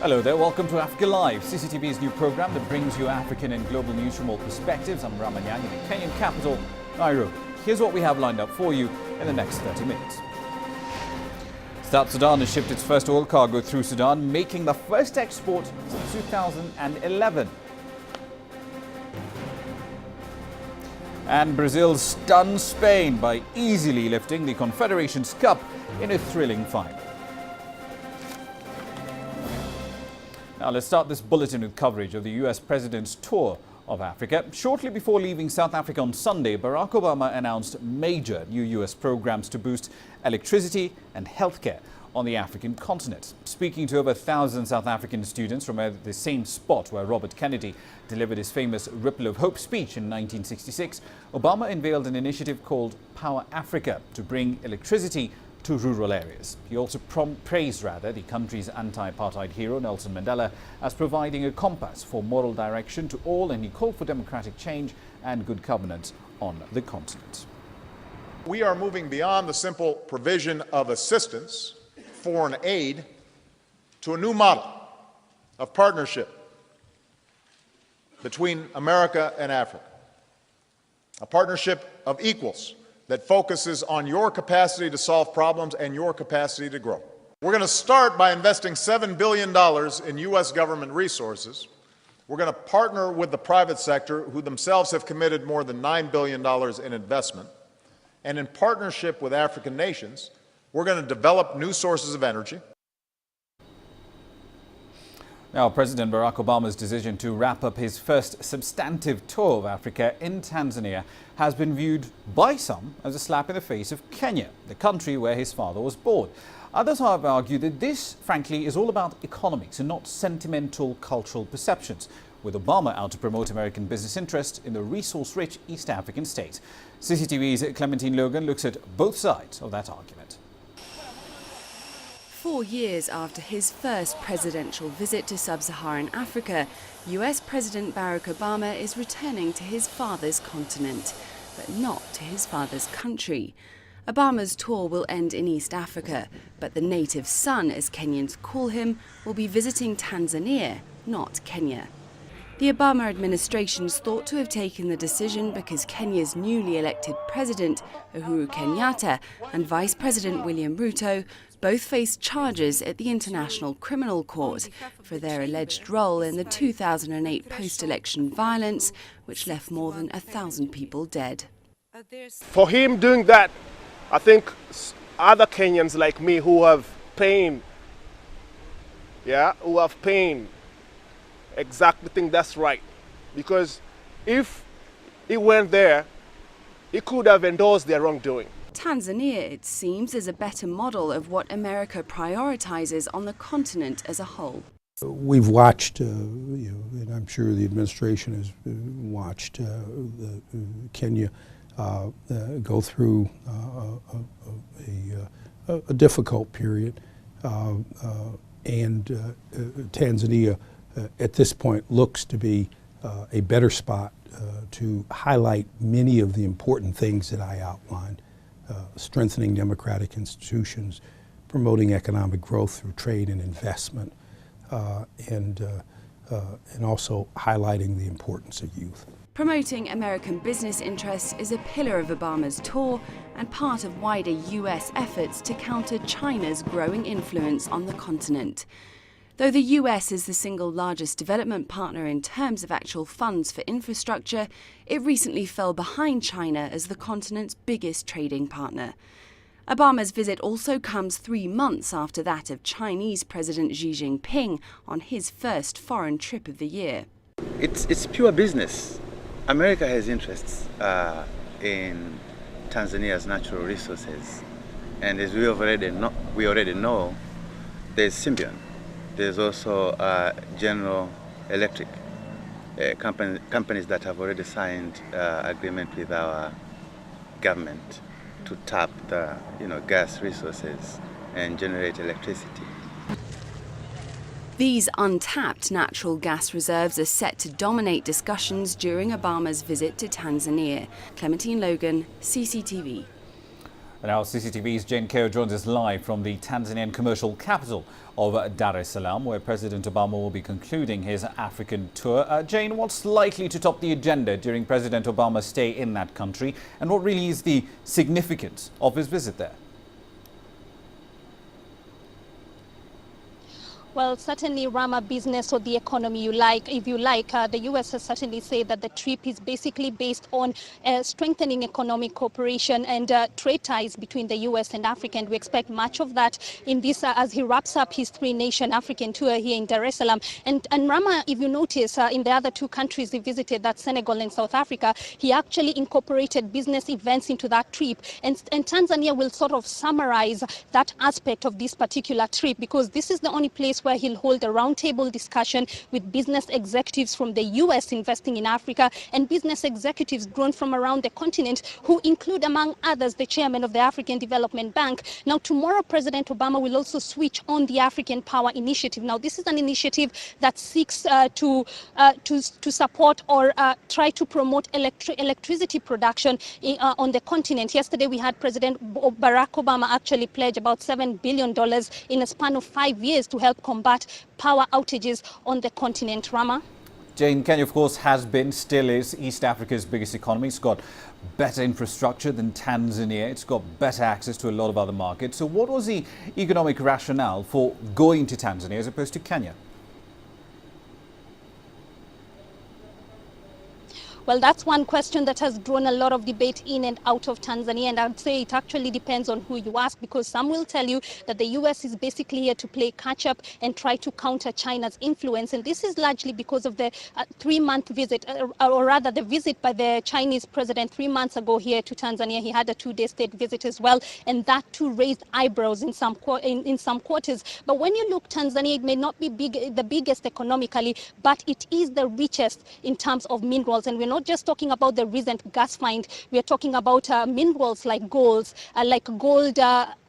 Hello there, welcome to Africa Live, CCTV's new program that brings you African and global news from all perspectives. I'm Ramanyang in the Kenyan capital, Nairobi. Here's what we have lined up for you in the next 30 minutes. South Sudan has shipped its first oil cargo through Sudan, making the first export since 2011. And Brazil stuns Spain by easily lifting the Confederations Cup in a thrilling final. Now let's start this bulletin with coverage of the US President's tour of Africa. Shortly before leaving South Africa on Sunday, Barack Obama announced major new US programs to boost electricity and healthcare on the African continent. Speaking to over 1,000 South African students from the same spot where Robert Kennedy delivered his famous Ripple of Hope speech in 1966, Obama unveiled an initiative called Power Africa to bring electricity to rural areas. He also praised the country's anti-apartheid hero Nelson Mandela as providing a compass for moral direction to all, and he called for democratic change and good governance on the continent. We are moving beyond the simple provision of assistance, foreign aid, to a new model of partnership between America and Africa, a partnership of equals that focuses on your capacity to solve problems and your capacity to grow. We're going to start by investing $7 billion in U.S. government resources. We're going to partner with the private sector, who themselves have committed more than $9 billion in investment. And in partnership with African nations, we're going to develop new sources of energy. Now, President Barack Obama's decision to wrap up his first substantive tour of Africa in Tanzania has been viewed by some as a slap in the face of Kenya, the country where his father was born. Others, however, argue that this, frankly, is all about economics and not sentimental cultural perceptions, with Obama out to promote American business interests in the resource-rich East African state. CCTV's Clementine Logan looks at both sides of that argument. 4 years after his first presidential visit to sub-Saharan Africa, US President Barack Obama is returning to his father's continent, but not to his father's country. Obama's tour will end in East Africa, but the native son, as Kenyans call him, will be visiting Tanzania, not Kenya. The Obama administration is thought to have taken the decision because Kenya's newly elected president, Uhuru Kenyatta, and Vice President William Ruto both face charges at the International Criminal Court for their alleged role in the 2008 post-election violence, which left more than 1,000 people dead. For him doing that, I think other Kenyans like me who have pain, exactly think that's right. Because if he went there, he could have endorsed their wrongdoing. Tanzania, it seems, is a better model of what America prioritizes on the continent as a whole. We've watched, and I'm sure the administration has watched Kenya go through a difficult period, and Tanzania at this point looks to be a better spot to highlight many of the important things that I outlined. Strengthening democratic institutions, promoting economic growth through trade and investment, and also highlighting the importance of youth. Promoting American business interests is a pillar of Obama's tour and part of wider US efforts to counter China's growing influence on the continent. Though the US is the single largest development partner in terms of actual funds for infrastructure, it recently fell behind China as the continent's biggest trading partner. Obama's visit also comes 3 months after that of Chinese President Xi Jinping on his first foreign trip of the year. It's pure business. America has interests in Tanzania's natural resources, and as we already know, there's Symbian. There's also General Electric, companies that have already signed agreement with our government to tap the gas resources and generate electricity. These untapped natural gas reserves are set to dominate discussions during Obama's visit to Tanzania. Clementine Logan, CCTV. Now, CCTV's Jane Keo joins us live from the Tanzanian commercial capital of Dar es Salaam, where President Obama will be concluding his African tour. Jane, what's likely to top the agenda during President Obama's stay in that country, and what really is the significance of his visit there? Well, certainly, Rama, business or the economy, if you like, the U.S. has certainly said that the trip is basically based on strengthening economic cooperation and trade ties between the U.S. and Africa. And we expect much of that in this as he wraps up his three-nation African tour here in Dar es Salaam. And Rama, if you notice, in the other two countries he visited, that's Senegal and South Africa, he actually incorporated business events into that trip. And Tanzania will sort of summarize that aspect of this particular trip, because this is the only place where he'll hold a roundtable discussion with business executives from the U.S. investing in Africa and business executives drawn from around the continent, who include, among others, the chairman of the African Development Bank. Now, tomorrow, President Obama will also switch on the African Power Initiative. Now, this is an initiative that seeks to support or try to promote electricity production on the continent. Yesterday, we had President Barack Obama actually pledge about $7 billion in a span of 5 years to help combat power outages on the continent. Rama? Jane, Kenya, of course, has been, still is, East Africa's biggest economy. It's got better infrastructure than Tanzania. It's got better access to a lot of other markets. So what was the economic rationale for going to Tanzania as opposed to Kenya? Well, that's one question that has drawn a lot of debate in and out of Tanzania. And I'd say it actually depends on who you ask, because some will tell you that the U.S. is basically here to play catch up and try to counter China's influence. And this is largely because of the 3-month visit, or rather the visit by the Chinese president 3 months ago here to Tanzania. He had a 2-day state visit as well. And that too raised eyebrows in some quarters. But when you look, Tanzania, it may not be the biggest economically, but it is the richest in terms of minerals. And we're not just talking about the recent gas find. We are talking about minerals like gold,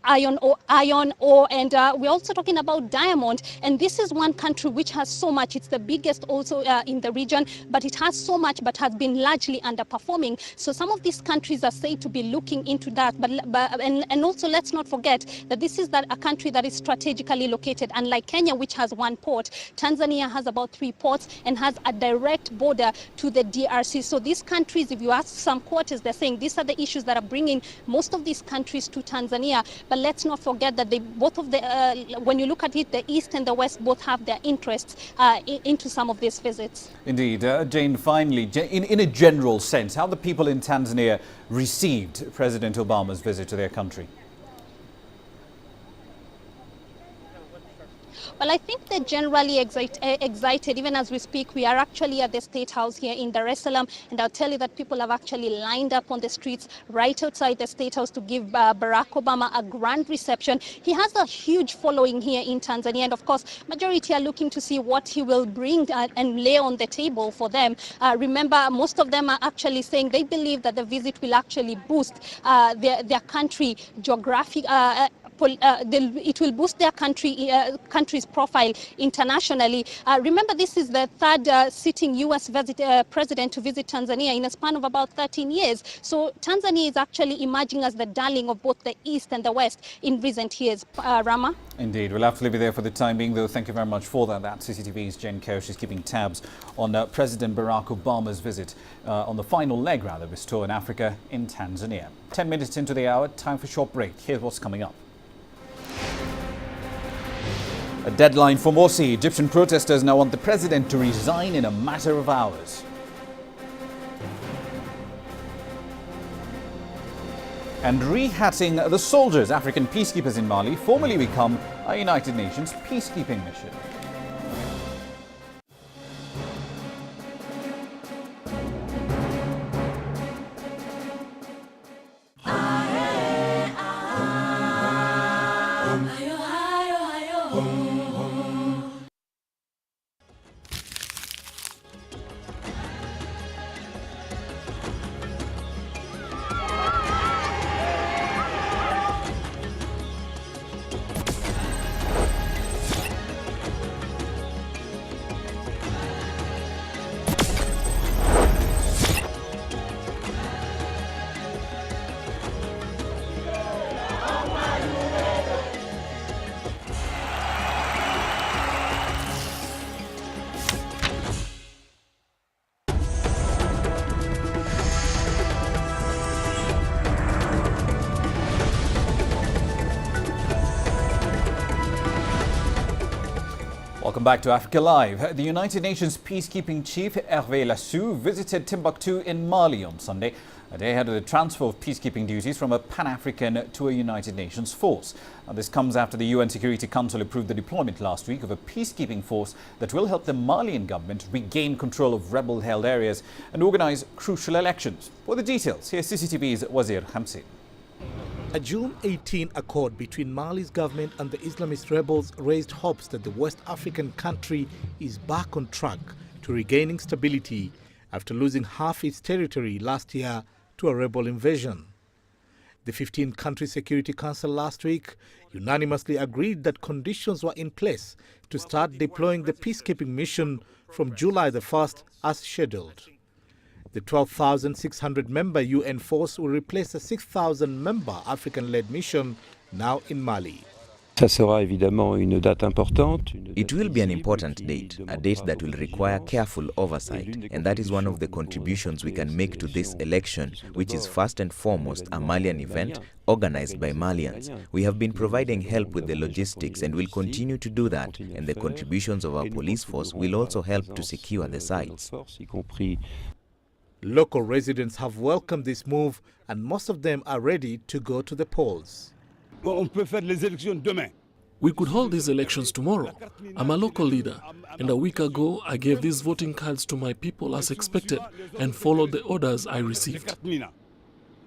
iron ore, and we're also talking about diamond. And this is one country which has so much. It's the biggest also in the region, but it has so much, but has been largely underperforming. So some of these countries are said to be looking into that. And also, let's not forget that this is a country that is strategically located. Unlike Kenya, which has one port, Tanzania has about 3 ports and has a direct border to the DRC. So these countries, if you ask some quarters, they're saying these are the issues that are bringing most of these countries to Tanzania. But let's not forget that when you look at it, the East and the West both have their interests into some of these visits. Indeed. Jane, finally, in a general sense, how the people in Tanzania received President Obama's visit to their country? Well, I think they're generally excited. Even as we speak, we are actually at the State House here in Dar es Salaam, and I'll tell you that people have actually lined up on the streets right outside the State House to give Barack Obama a grand reception. He has a huge following here in Tanzania, and of course, majority are looking to see what he will bring and lay on the table for them. Remember, most of them are actually saying they believe that the visit will actually boost their country geographic. It will boost their country's profile internationally. Remember, this is the third sitting U.S. president to visit Tanzania in a span of about 13 years. So Tanzania is actually emerging as the darling of both the East and the West in recent years. Rama? Indeed. We'll have to leave it there for the time being, though. Thank you very much for that. That's CCTV's Jen Keo. She's keeping tabs on President Barack Obama's visit on the final leg, rather, of his tour in Africa in Tanzania. 10 minutes into the hour, time for a short break. Here's what's coming up. A deadline for Morsi. Egyptian protesters now want the president to resign in a matter of hours. And rehatting the soldiers, African peacekeepers in Mali formally become a United Nations peacekeeping mission. Welcome back to Africa Live. The United Nations peacekeeping chief Hervé Lassou visited Timbuktu in Mali on Sunday, a day ahead of the transfer of peacekeeping duties from a Pan-African to a United Nations force. Now, this comes after the UN Security Council approved the deployment last week of a peacekeeping force that will help the Malian government regain control of rebel-held areas and organize crucial elections. For the details, here's CCTV's Wazir Hamsin. A June 18 accord between Mali's government and the Islamist rebels raised hopes that the West African country is back on track to regaining stability after losing half its territory last year to a rebel invasion. The 15-country Security Council last week unanimously agreed that conditions were in place to start deploying the peacekeeping mission from July the 1st as scheduled. The 12,600-member UN force will replace a 6,000-member African-led mission now in Mali. It will be an important date, a date that will require careful oversight, and that is one of the contributions we can make to this election, which is first and foremost a Malian event organized by Malians. We have been providing help with the logistics and will continue to do that, and the contributions of our police force will also help to secure the sites. Local residents have welcomed this move, and most of them are ready to go to the polls. We could hold these elections tomorrow. I'm a local leader, and a week ago I gave these voting cards to my people as expected and followed the orders I received. The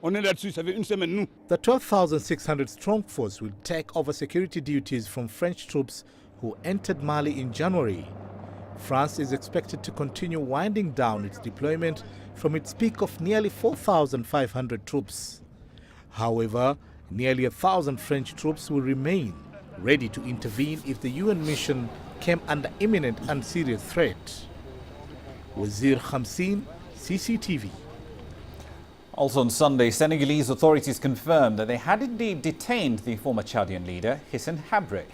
12,600-strong force will take over security duties from French troops who entered Mali in January. France is expected to continue winding down its deployment from its peak of nearly 4,500 troops. However, nearly 1,000 French troops will remain ready to intervene if the UN mission came under imminent and serious threat. Wazir Hamsin, CCTV. Also on Sunday, Senegalese authorities confirmed that they had indeed detained the former Chadian leader, Hissène Habré.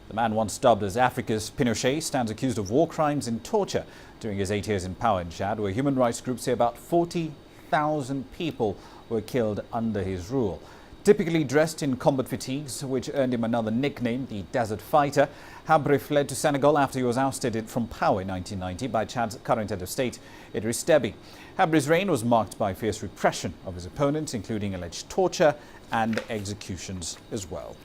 The man once dubbed as Africa's Pinochet stands accused of war crimes and torture during his 8 years in power in Chad, where human rights groups say about 40,000 people were killed under his rule. Typically dressed in combat fatigues, which earned him another nickname, the Desert Fighter, Habré fled to Senegal after he was ousted from power in 1990 by Chad's current head of state, Idriss Déby. Habré's reign was marked by fierce repression of his opponents, including alleged torture and executions as well.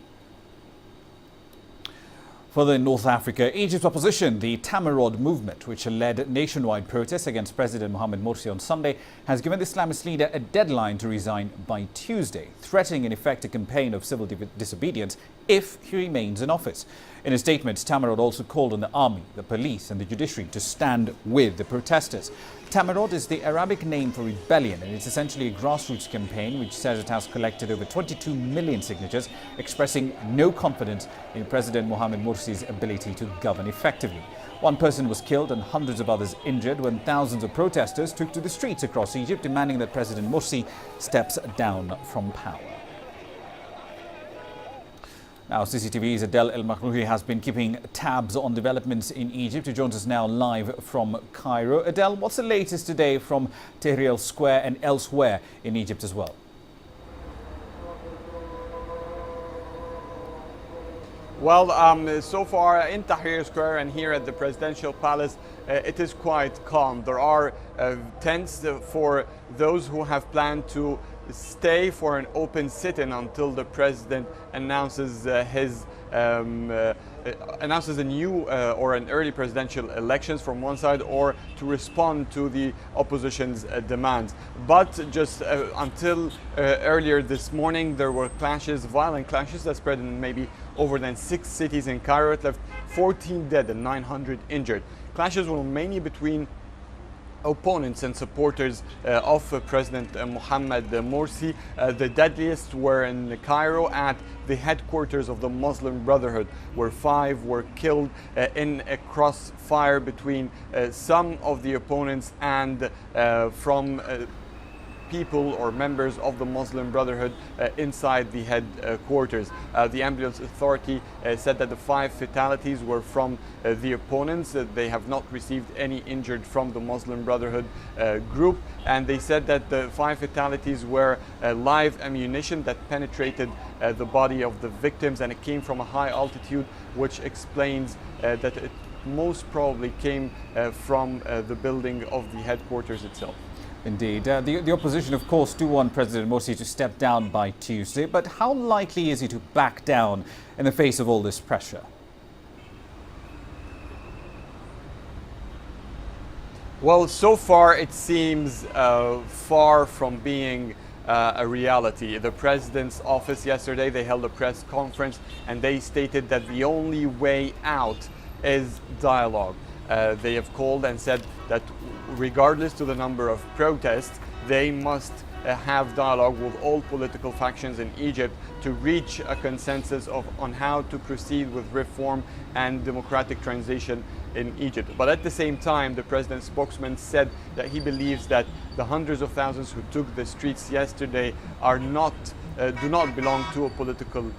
Further in North Africa, Egypt's opposition, the Tamarod movement, which led nationwide protests against President Mohamed Morsi on Sunday, has given the Islamist leader a deadline to resign by Tuesday, threatening in effect a campaign of civil disobedience if he remains in office. In a statement, Tamarod also called on the army, the police and the judiciary to stand with the protesters. Tamarod is the Arabic name for rebellion, and it's essentially a grassroots campaign which says it has collected over 22 million signatures expressing no confidence in President Mohamed Morsi's ability to govern effectively. One person was killed and hundreds of others injured when thousands of protesters took to the streets across Egypt demanding that President Morsi steps down from power. Now, CCTV's Adel El Mahrouhi has been keeping tabs on developments in Egypt. He joins us now live from Cairo. Adel, what's the latest today from Tahrir Square and elsewhere in Egypt as well? Well, so far in Tahrir Square and here at the Presidential Palace, it is quite calm. There are tents for those who have planned to stay for an open sit-in until the president announces announces a new or an early presidential elections from one side, or to respond to the opposition's demands. But just until earlier this morning, there were clashes, violent clashes that spread in maybe over than 6 cities in Cairo. It left 14 dead and 900 injured. Clashes were mainly between opponents and supporters of President Mohamed Morsi. The deadliest were in Cairo at the headquarters of the Muslim Brotherhood, where 5 were killed in a crossfire between some of the opponents and from people or members of the Muslim Brotherhood inside the headquarters. The ambulance authority said that the 5 fatalities were from the opponents. They have not received any injured from the Muslim Brotherhood group, and they said that the 5 fatalities were live ammunition that penetrated the body of the victims, and it came from a high altitude, which explains that it most probably came from the building of the headquarters itself. Indeed. The opposition, of course, do want President Morsi to step down by Tuesday, but how likely is he to back down in the face of all this pressure? Well, so far it seems far from being a reality. The president's office yesterday, they held a press conference and they stated that the only way out is dialogue. They have called and said that regardless to the number of protests, they must have dialogue with all political factions in Egypt to reach a consensus on how to proceed with reform and democratic transition in Egypt. But at the same time, the president's spokesman said that he believes that the hundreds of thousands who took the streets yesterday are do not belong to a political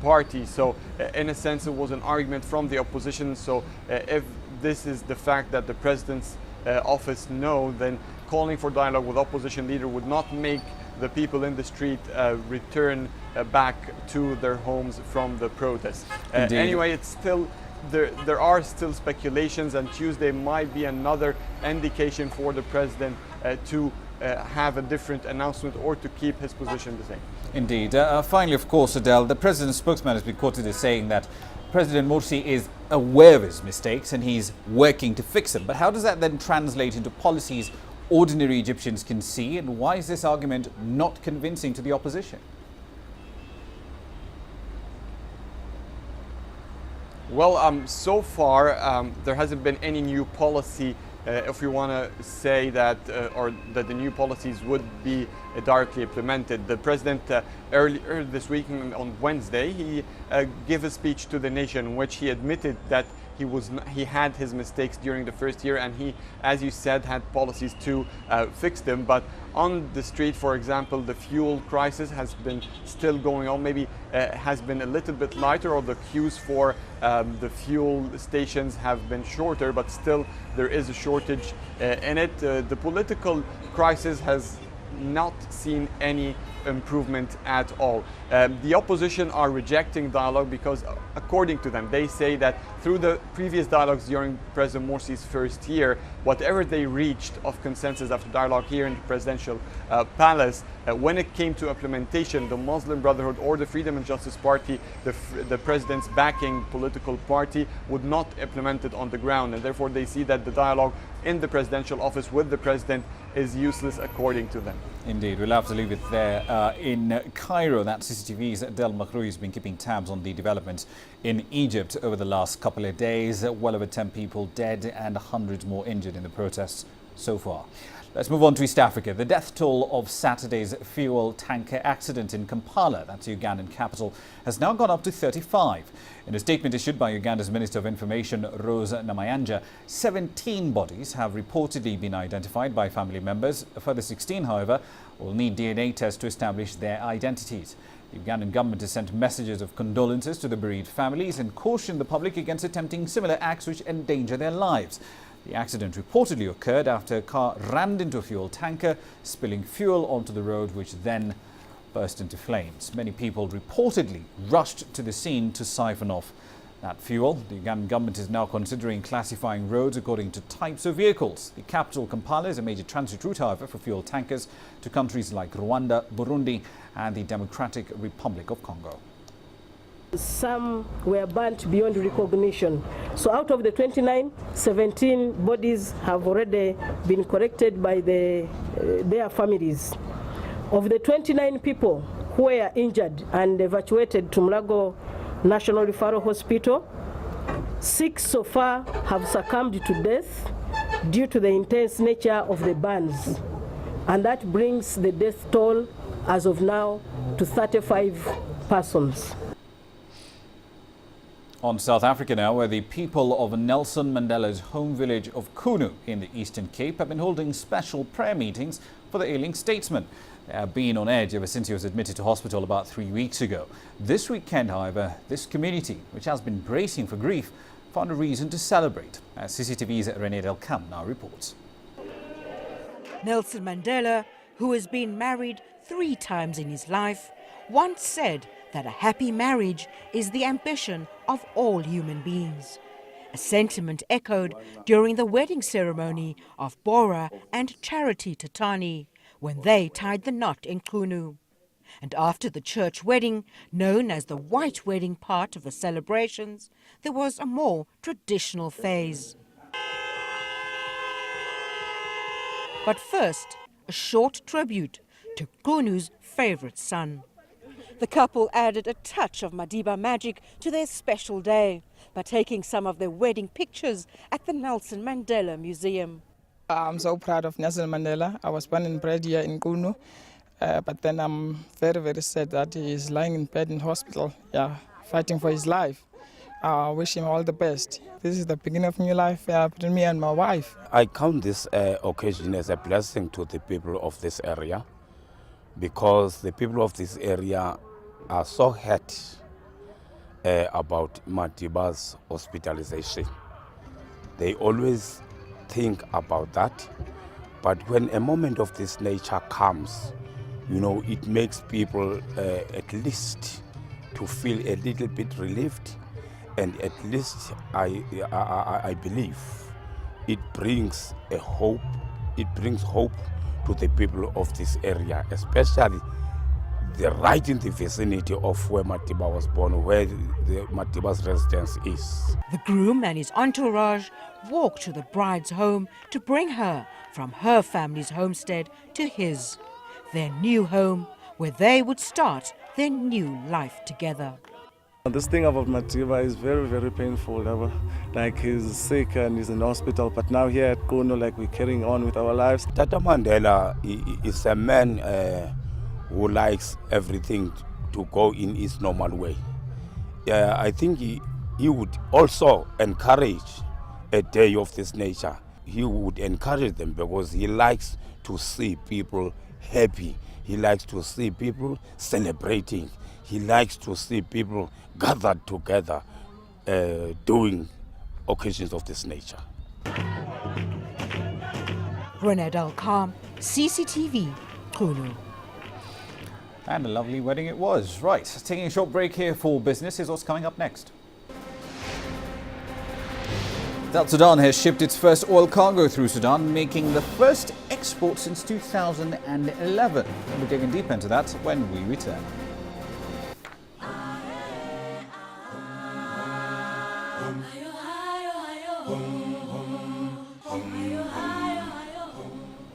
party. So in a sense, it was an argument from the opposition. So if this is the fact that the president's office know, then calling for dialogue with opposition leader would not make the people in the street return back to their homes from the protests. Anyway, it's still there are still speculations, and Tuesday might be another indication for the president to have a different announcement or to keep his position the same. Indeed. Finally, of course, Adele, the president's spokesman has been quoted as saying that President Morsi is aware of his mistakes and he's working to fix them. But how does that then translate into policies ordinary Egyptians can see, and why is this argument not convincing to the opposition? Well, so far there hasn't been any new policy, if we want to say that, or that the new policies would be directly implemented. The president earlier this week on Wednesday, he gave a speech to the nation in which he admitted that he had his mistakes during the first year, and he, as you said, had policies to fix them. But on the street, for example, the fuel crisis has been still going on. Maybe has been a little bit lighter, or the queues for the fuel stations have been shorter, but still there is a shortage in it. The political crisis has not seen any improvement at all. The opposition are rejecting dialogue because, according to them, they say that through the previous dialogues during President Morsi's first year, whatever they reached of consensus after dialogue here in the presidential palace, when it came to implementation, the Muslim Brotherhood or the Freedom and Justice Party, the president's backing political party, would not implement it on the ground, and therefore they see that the dialogue in the presidential office with the president is useless, according to them. Indeed, we'll have to leave it there. In Cairo, that CCTV's Del Makhroui has been keeping tabs on the developments in Egypt over the last couple of days. Well over 10 people dead and hundreds more injured in the protests so far. Let's move on to East Africa. The death toll of Saturday's fuel tanker accident in Kampala, that's the Ugandan capital, has now gone up to 35. In a statement issued by Uganda's Minister of Information, Rose Namayanja, 17 bodies have reportedly been identified by family members. A further 16, however, will need DNA tests to establish their identities. The Ugandan government has sent messages of condolences to the bereaved families and cautioned the public against attempting similar acts which endanger their lives. The accident reportedly occurred after a car rammed into a fuel tanker, spilling fuel onto the road, which then burst into flames. Many people reportedly rushed to the scene to siphon off that fuel. The Ugandan government is now considering classifying roads according to types of vehicles. The capital, Kampala, is a major transit route, however, for fuel tankers to countries like Rwanda, Burundi and the Democratic Republic of Congo. Some were burnt beyond recognition. So out of the 29, 17 bodies have already been collected by their families. Of the 29 people who were injured and evacuated to Mulago National Referral Hospital, 6 so far have succumbed to death due to the intense nature of the burns. And that brings the death toll as of now to 35 persons. On South Africa now, where the people of Nelson Mandela's home village of Kunu in the Eastern Cape have been holding special prayer meetings for the ailing statesman. They have been on edge ever since he was admitted to hospital about 3 weeks ago. This weekend, however, this community, which has been bracing for grief, found a reason to celebrate, as CCTV's Renee Delcam now reports. Nelson Mandela, who has been married 3 times in his life, once said that a happy marriage is the ambition of all human beings. a sentiment echoed during the wedding ceremony of Bora and Charity Tatani when they tied the knot in Kunu. And after the church wedding, known as the white wedding part of the celebrations, there was a more traditional phase. But first, a short tribute to Kunu's favourite son. The couple added a touch of Madiba magic to their special day by taking some of their wedding pictures at the Nelson Mandela Museum. I'm so proud of Nelson Mandela. I was born and bred here in Kunu, but then I'm very, very sad that he is lying in bed in hospital, fighting for his life. I wish him all the best. This is the beginning of new life between me and my wife. I count this occasion as a blessing to the people of this area, because the people of this area are so hurt about Madiba's hospitalization. They always think about that, but when a moment of this nature comes, it makes people at least to feel a little bit relieved, and at least I believe it brings a hope. It brings hope to the people of this area, especially right in the vicinity of where Madiba was born, where Madiba's residence is. The groom and his entourage walked to the bride's home to bring her from her family's homestead to his, their new home, where they would start their new life together. This thing about Madiba is very, very painful. Like, he's sick and he's in hospital, but now here at Kunu, like, we're carrying on with our lives. Tata Mandela is a man who likes everything to go in its normal way. I think he would also encourage a day of this nature. He would encourage them because he likes to see people happy. He likes to see people celebrating. He likes to see people gathered together doing occasions of this nature. Rened Al-Kham, CCTV, Kunu. And a lovely wedding it was. Right, taking a short break here for business. Is what's coming up next. South Sudan has shipped its first oil cargo through Sudan, making the first export since 2011. We'll be digging deep into that when we return.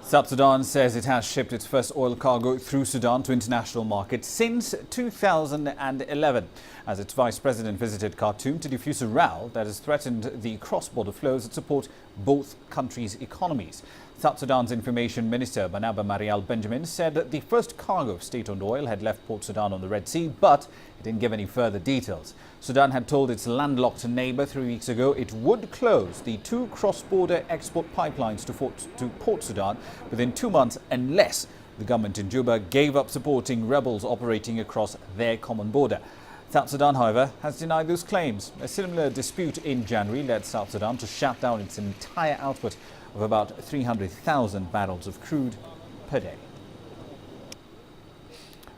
South Sudan says it has shipped its first oil cargo through Sudan to international markets since 2011, as its vice president visited Khartoum to defuse a row that has threatened the cross-border flows that support both countries' economies. South Sudan's Information Minister Barnaba Marial Benjamin said that the first cargo of state-owned oil had left Port Sudan on the Red Sea, but it didn't give any further details. Sudan had told its landlocked neighbour 3 weeks ago it would close the 2 cross-border export pipelines to Port Sudan within 2 months unless the government in Juba gave up supporting rebels operating across their common border. South Sudan, however, has denied those claims. A similar dispute in January led South Sudan to shut down its entire output of about 300,000 barrels of crude per day.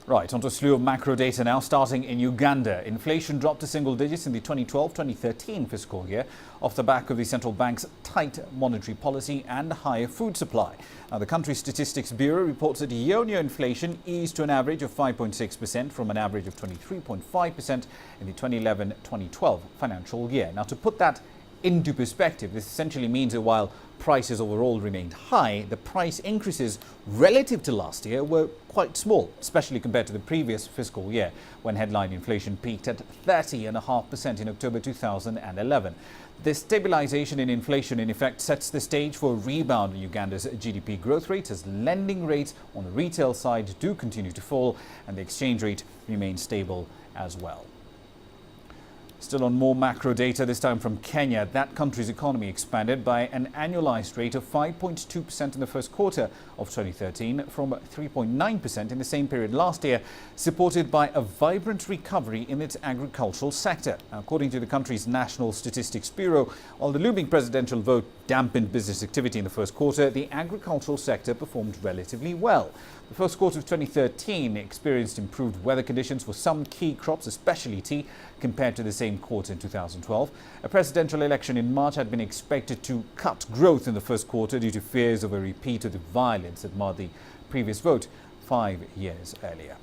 Right, onto a slew of macro data now, starting in Uganda. Inflation dropped to single digits in the 2012-2013 fiscal year off the back of the central bank's tight monetary policy and higher food supply. Now, the country's Statistics Bureau reports that year-on-year inflation eased to an average of 5.6% from an average of 23.5% in the 2011-2012 financial year. Now, to put that into perspective, this essentially means that while prices overall remained high, the price increases relative to last year were quite small, especially compared to the previous fiscal year, when headline inflation peaked at 30.5% in October 2011. This stabilization in inflation, in effect, sets the stage for a rebound in Uganda's GDP growth rate as lending rates on the retail side do continue to fall and the exchange rate remains stable as well. Still on more macro data, this time from Kenya, that country's economy expanded by an annualized rate of 5.2% in the first quarter of 2013 from 3.9% in the same period last year, supported by a vibrant recovery in its agricultural sector. Now, according to the country's National Statistics Bureau, while the looming presidential vote dampened business activity in the first quarter, the agricultural sector performed relatively well. The first quarter of 2013 experienced improved weather conditions for some key crops, especially tea, compared to the same same quarter in 2012. A presidential election in March had been expected to cut growth in the first quarter due to fears of a repeat of the violence that marred the previous vote 5 years earlier.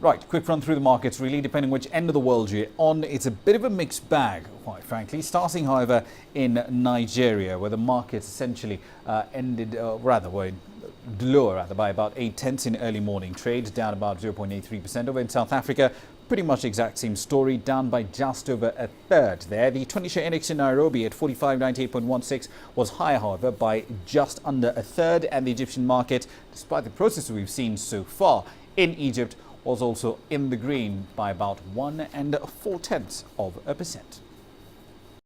Right, quick run through the markets, really depending which end of the world you're on. It's a bit of a mixed bag, quite frankly, starting, however, in Nigeria, where the markets essentially were lower by about 0.8 in early morning trade, down about 0.83%. Over in South Africa, pretty much exact same story, down by just over a third there. The 20-share index in Nairobi at 4598.16 was higher, however, by just under a third. And the Egyptian market, despite the process we've seen so far in Egypt, was also in the green by about 1 4/10%.